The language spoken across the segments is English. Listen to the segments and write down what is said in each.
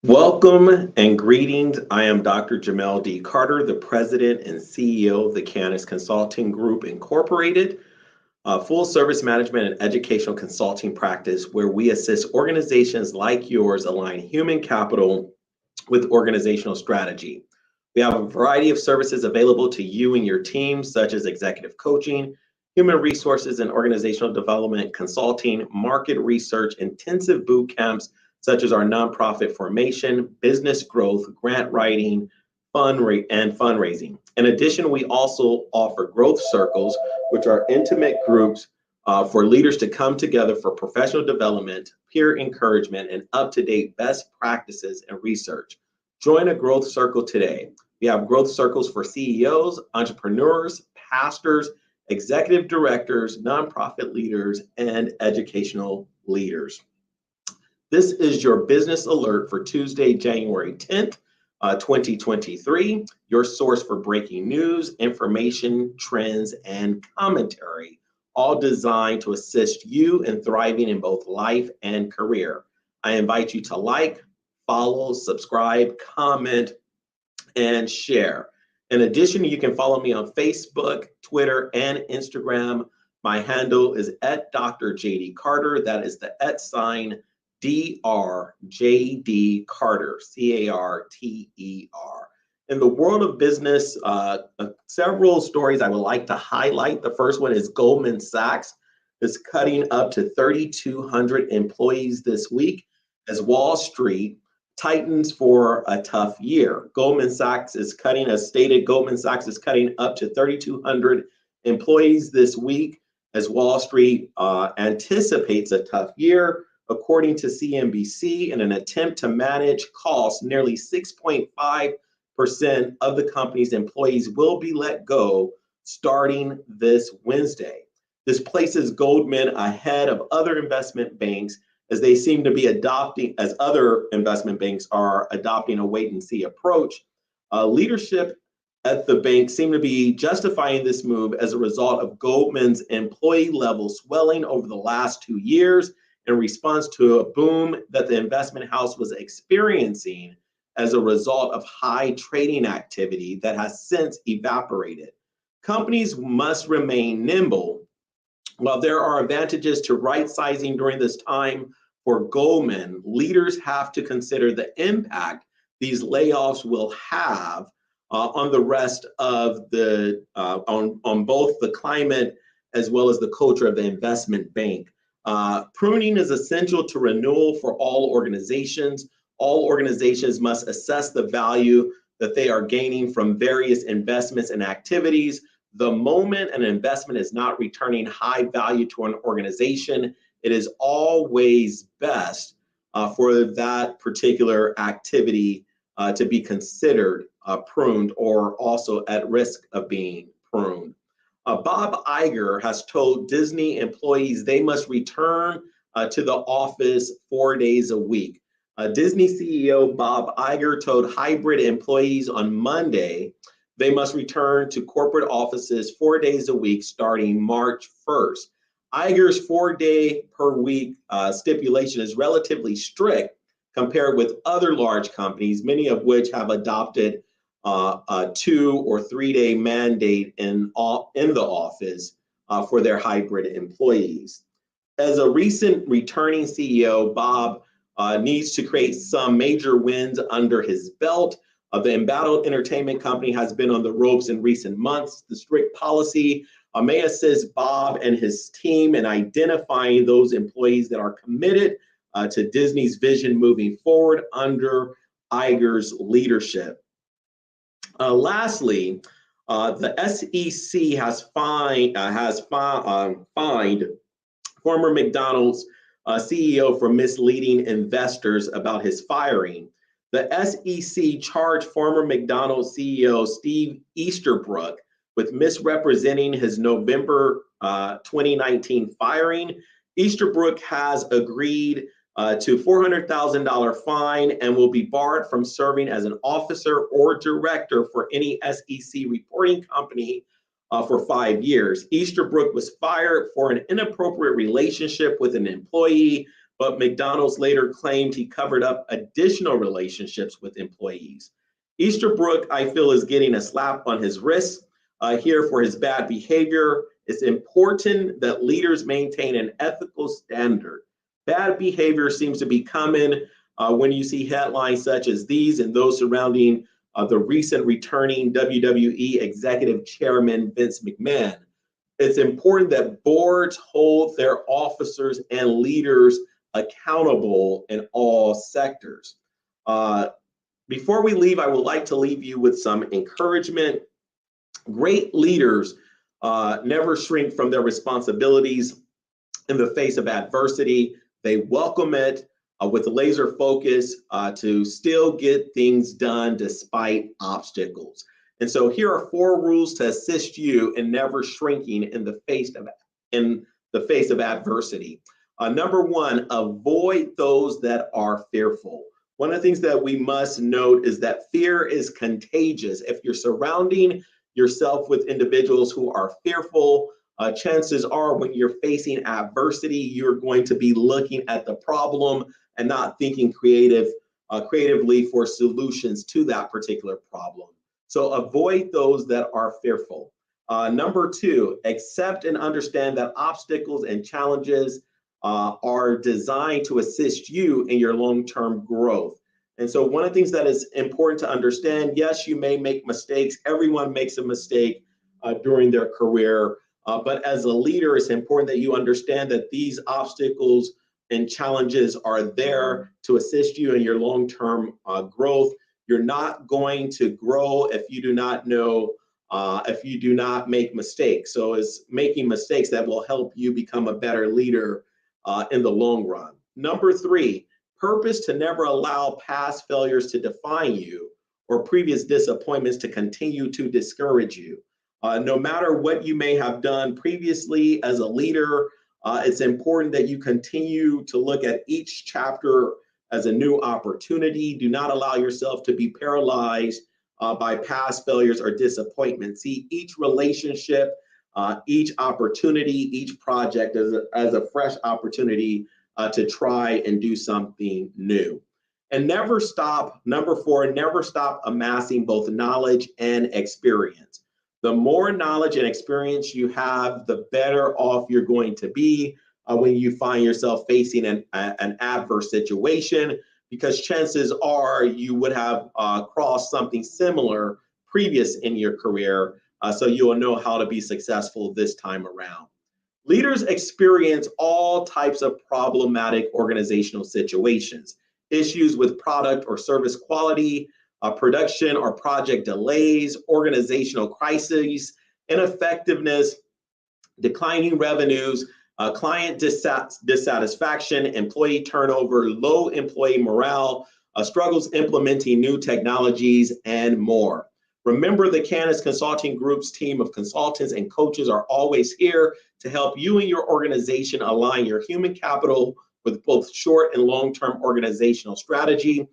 Welcome and greetings. I am Dr. Jamel D. Carter, the President and CEO of the Kayannus Consulting Group Incorporated, a full service management and educational consulting practice where we assist organizations like yours align human capital with organizational strategy. We have a variety of services available to you and your team, such as executive coaching, human resources and organizational development, consulting, market research, intensive boot camps, such as our nonprofit formation, business growth, grant writing, and fundraising. In addition, we also offer growth circles, which are intimate groups for leaders to come together for professional development, peer encouragement, and up-to-date best practices and research. Join a growth circle today. We have growth circles for CEOs, entrepreneurs, pastors, executive directors, nonprofit leaders, and educational leaders. This is your business alert for Tuesday, January 10th, 2023, your source for breaking news, information, trends, and commentary, all designed to assist you in thriving in both life and career. I invite you to like, follow, subscribe, comment, and share. In addition, you can follow me on Facebook, Twitter, and Instagram. My handle is at Dr. JD Carter. That is the @ DRJD Carter, CARTER. In the world of business, several stories I would like to highlight. The first one is Goldman Sachs is cutting up to 3,200 employees this week as Wall Street tightens for a tough year. Goldman Sachs is cutting, as stated, Goldman Sachs is cutting up to 3,200 employees this week as Wall Street anticipates a tough year. According to CNBC, in an attempt to manage costs, nearly 6.5% of the company's employees will be let go starting this Wednesday. This places Goldman ahead of other investment banks as they seem to be adopting, as other investment banks are adopting a wait and see approach. Leadership at the bank seem to be justifying this move as a result of Goldman's employee level swelling over the last 2 years in response to a boom that the investment house was experiencing as a result of high trading activity that has since evaporated. Companies must remain nimble. While there are advantages to right sizing during this time for Goldman, leaders have to consider the impact these layoffs will have on the rest of the, on both the climate as well as the culture of the investment bank. Pruning is essential to renewal for all organizations. All organizations must assess the value that they are gaining from various investments and activities. The moment an investment is not returning high value to an organization, it is always best for that particular activity to be considered pruned or also at risk of being pruned. Bob Iger has told Disney employees they must return to the office 4 days a week. Disney CEO Bob Iger told hybrid employees on Monday they must return to corporate offices 4 days a week starting March 1st. Iger's 4-day per week stipulation is relatively strict compared with other large companies, many of which have adopted a 2 or 3 day mandate in the office for their hybrid employees. As a recent returning CEO, Bob needs to create some major wins under his belt. The embattled entertainment company has been on the ropes in recent months. The strict policy may assist Bob and his team in identifying those employees that are committed to Disney's vision moving forward under Iger's leadership. Lastly, the SEC has fined former McDonald's CEO for misleading investors about his firing. The SEC charged former McDonald's CEO Steve Easterbrook with misrepresenting his November 2019 firing. Easterbrook has agreed to $400,000 fine and will be barred from serving as an officer or director for any SEC reporting company for 5 years. Easterbrook was fired for an inappropriate relationship with an employee but McDonald's later claimed he covered up additional relationships with employees. Easterbrook, I feel, is getting a slap on his wrist here for his bad behavior. It's important that leaders maintain an ethical standard. Bad behavior seems to be common when you see headlines such as these and those surrounding the recent returning WWE executive chairman, Vince McMahon. It's important that boards hold their officers and leaders accountable in all sectors. Before we leave, I would like to leave you with some encouragement. Great leaders never shrink from their responsibilities in the face of adversity. They welcome it with laser focus to still get things done despite obstacles. And so here are 4 rules to assist you in never shrinking in the face of adversity. Number 1, avoid those that are fearful. One of the things that we must note is that fear is contagious. If you're surrounding yourself with individuals who are fearful, chances are when you're facing adversity, you're going to be looking at the problem and not thinking creatively for solutions to that particular problem. So avoid those that are fearful. Number 2, accept and understand that obstacles and challenges are designed to assist you in your long-term growth. And so one of the things that is important to understand, yes, you may make mistakes. Everyone makes a mistake during their career. But as a leader, it's important that you understand that these obstacles and challenges are there to assist you in your long-term growth. You're not going to grow if you do not know, if you do not make mistakes. So it's making mistakes that will help you become a better leader in the long run. Number 3, purpose to never allow past failures to define you or previous disappointments to continue to discourage you. No matter what you may have done previously as a leader, it's important that you continue to look at each chapter as a new opportunity. Do not allow yourself to be paralyzed by past failures or disappointments. See each relationship, each opportunity, each project as a fresh opportunity to try and do something new. And never stop, number 4, never stop amassing both knowledge and experience. The more knowledge and experience you have, the better off you're going to be when you find yourself facing an adverse situation, because chances are you would have crossed something similar previous in your career, so you'll know how to be successful this time around. Leaders experience all types of problematic organizational situations, issues with product or service quality, production or project delays, organizational crises, ineffectiveness, declining revenues, client dissatisfaction, employee turnover, low employee morale, struggles implementing new technologies, and more. Remember, the Kayannus Consulting Group's team of consultants and coaches are always here to help you and your organization align your human capital with both short and long-term organizational strategy.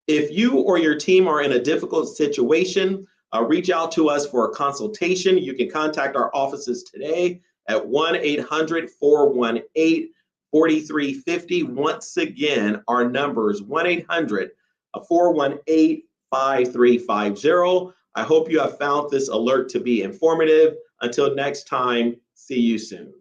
If you or your team are in a difficult situation, reach out to us for a consultation. You can contact our offices today at 1-800-418-4350. Once again, our number is 1-800-418-5350. I hope you have found this alert to be informative. Until next time, see you soon.